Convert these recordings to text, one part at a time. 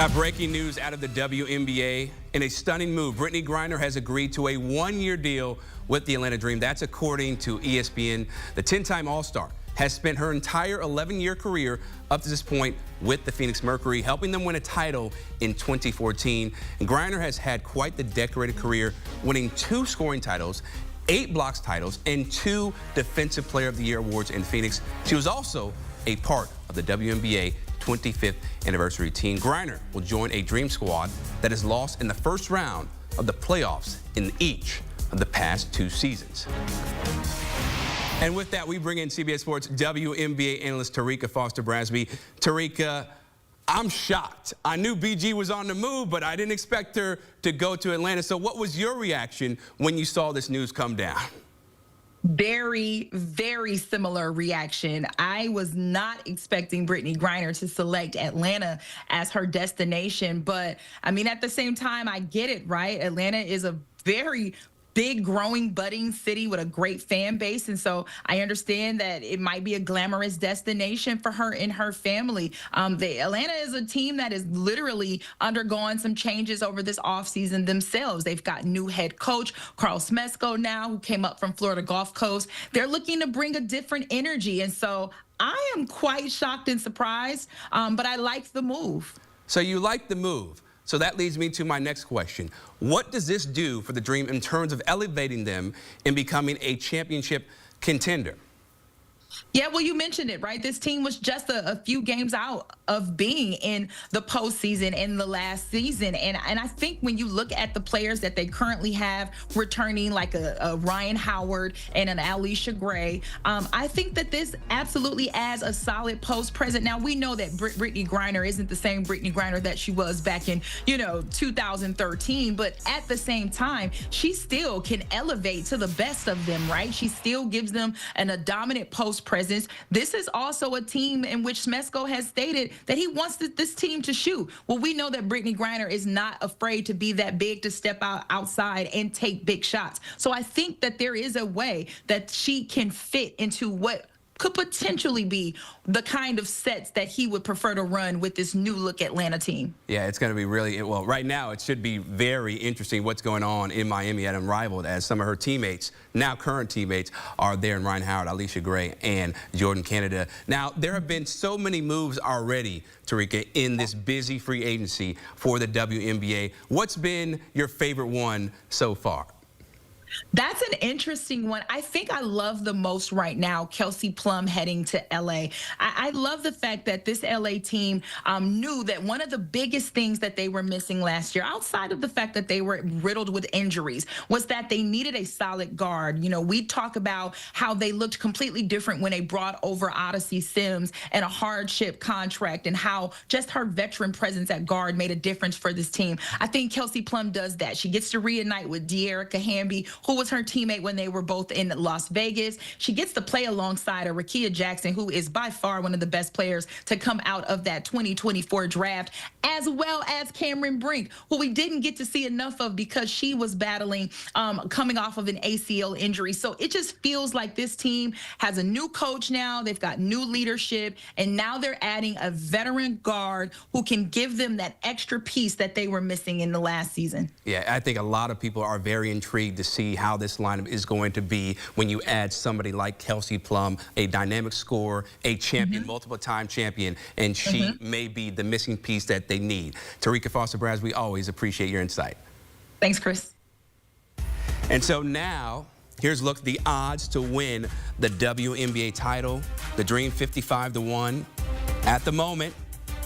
Breaking news out of the WNBA. In a stunning move, Brittney Griner has agreed to a one-year deal with the Atlanta Dream. That's according to ESPN. The 10-time All-Star has spent her entire 11-year career up to this point with the Phoenix Mercury, helping them win a title in 2014. And Griner has had quite the decorated career, winning 2 scoring titles, 8 blocks titles, and 2 Defensive Player of the Year awards in Phoenix. She was also a part of the WNBA 25th anniversary team. Griner will join a Dream squad that has lost in the first round of the playoffs in each of the past 2 seasons. And with that, we bring in CBS Sports WNBA analyst Terrika Foster-Brasby. Terrika, I'm shocked. I knew BG was on the move, but I didn't expect her to go to Atlanta. So what was your reaction when you saw this news come down? Very, very similar reaction. I was not expecting Brittney Griner to select Atlanta as her destination, but I mean, at the same time, I get it, right? Atlanta is a very big, growing, budding city with a great fan base. And so I understand that it might be a glamorous destination for her and her family. Atlanta is a team that is literally undergoing some changes over this offseason themselves. They've got new head coach, Carl Smesko now, who came up from Florida Gulf Coast. They're looking to bring a different energy. And so I am quite shocked and surprised, but I like the move. So you like the move. So that leads me to my next question. What does this do for the Dream in terms of elevating them and becoming a championship contender? Yeah, well, you mentioned it, right? This team was just a few games out of being in the postseason in the last season. And I think when you look at the players that they currently have returning, like a Ryan Howard and an Alicia Gray, I think that this absolutely adds a solid post present. Now, we know that Brittney Griner isn't the same Brittney Griner that she was back in, 2013. But at the same time, she still can elevate to the best of them, right? She still gives them a dominant post presence. This is also a team in which Smesko has stated that he wants this team to shoot. Well, we know that Brittney Griner is not afraid to be that big, to step outside and take big shots. So I think that there is a way that she can fit into what could potentially be the kind of sets that he would prefer to run with this new look Atlanta team. Yeah, it's going to be really, well, right now it should be very interesting what's going on in Miami at Unrivaled, as some of her teammates, now current teammates, are there in Ryan Howard, Alicia Gray, and Jordan Canada. Now, there have been so many moves already, Terrika, in this busy free agency for the WNBA. What's been your favorite one so far? That's an interesting one. I think I love the most right now Kelsey Plum heading to LA. I love the fact that this LA team knew that one of the biggest things that they were missing last year, outside of the fact that they were riddled with injuries, was that they needed a solid guard. We talk about how they looked completely different when they brought over Odyssey Sims and a hardship contract, and how just her veteran presence at guard made a difference for this team. I think Kelsey Plum does that. She gets to reunite with Terrika Hamby, who was her teammate when they were both in Las Vegas. She gets to play alongside a Rakia Jackson, who is by far one of the best players to come out of that 2024 draft, as well as Cameron Brink, who we didn't get to see enough of because she was battling coming off of an ACL injury. So it just feels like this team has a new coach now. They've got new leadership, and now they're adding a veteran guard who can give them that extra piece that they were missing in the last season. Yeah, I think a lot of people are very intrigued to see how this lineup is going to be when you add somebody like Kelsey Plum, a dynamic scorer, a champion, multiple-time champion, and she may be the missing piece that they need. Terrika Foster-Brasby, we always appreciate your insight. Thanks, Chris. And so now, here's look the odds to win the WNBA title. The Dream 55-1. At the moment,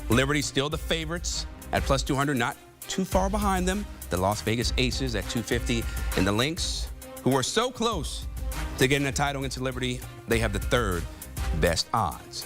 Liberty still the favorites at plus 200, not too far behind them. The Las Vegas Aces at 250, and the Lynx, who are so close to getting a title against Liberty, they have the 3rd best odds.